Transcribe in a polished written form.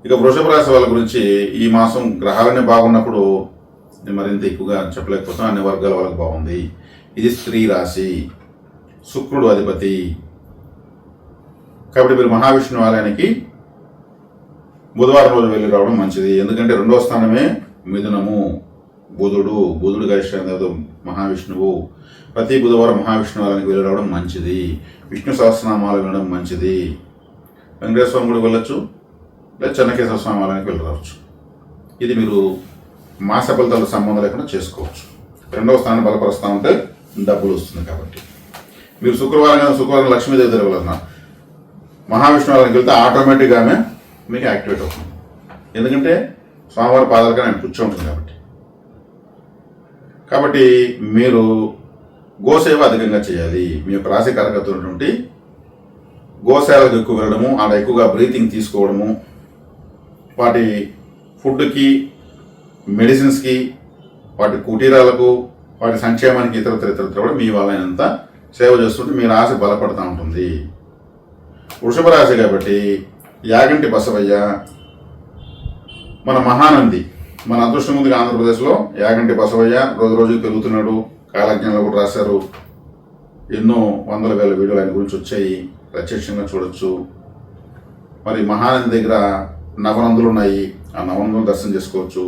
ఇక వృషభ రాశి వాళ్ళ గురించి ఈ మాసం గ్రహాలన్నీ బాగున్నప్పుడు నేను మరింత ఎక్కువగా చెప్పలేకపోతున్నాను. అన్ని వర్గాల వాళ్ళకి బాగుంది. ఇది స్త్రీ రాశి, శుక్రుడు అధిపతి. కాబట్టి మీరు మహావిష్ణు ఆలయానికి బుధవారం రోజు వెళ్ళి రావడం మంచిది. ఎందుకంటే 2వ స్థానమే మిథునము. బుధుడు గరిష్ట మహావిష్ణువు. ప్రతి బుధవారం మహావిష్ణు ఆలయానికి వెళ్ళి రావడం మంచిది. విష్ణు సహస్రనామాలు వినడం మంచిది. వెంకటేశ్వర స్వామి కూడా వెళ్ళొచ్చు, లేదా చెన్నకేశ్వర స్వామి ఆలయానికి వెళ్ళి రావచ్చు. ఇది మీరు మాస ఫలితాలకు సంబంధం లేకుండా చేసుకోవచ్చు. 2వ స్థానం బలపరుస్తూ ఉంటే డబ్బులు వస్తుంది. కాబట్టి మీరు శుక్రవారం లక్ష్మీదేవి దగ్గర వెళ్ళిన మహావిష్ణు ఆలయానికి వెళ్తే ఆటోమేటిక్గా ఆమె మీకు యాక్టివేట్ అవుతుంది. ఎందుకంటే స్వామివారి పాదాలుగా ఆయన కూర్చోంటుంది. కాబట్టి మీరు గోసేవ అధికంగా చేయాలి. మీ యొక్క రాశి కారకత్వమైనటువంటి గోశాలకు ఎక్కువ వెళ్ళడము, ఆడ ఎక్కువగా బ్రీతింగ్ తీసుకోవడము, వాటి ఫుడ్కి, మెడిసిన్స్కి, వాటి కుటీరాలకు, వాటి సంక్షేమానికి ఇతరత్ర కూడా మీ వాళ్ళైనంత సేవ చేస్తుంటే మీ రాశి బలపడుతూ ఉంటుంది. వృషభ రాశి కాబట్టి యాగంటి బసవయ్య మన మహానంది, మన అదృష్టం ముందుగా ఆంధ్రప్రదేశ్లో యాగంటి బసవయ్య రోజుకు పెరుగుతున్నాడు. కాలజ్ఞానంలో కూడా రాశారు. ఎన్నో వందల వేల వీడియోలు ఆయన గురించి వచ్చాయి, ప్రత్యక్షంగా చూడొచ్చు. మరి మహానంది దగ్గర నవనందులు ఉన్నాయి, ఆ నవనందులు దర్శనం చేసుకోవచ్చు.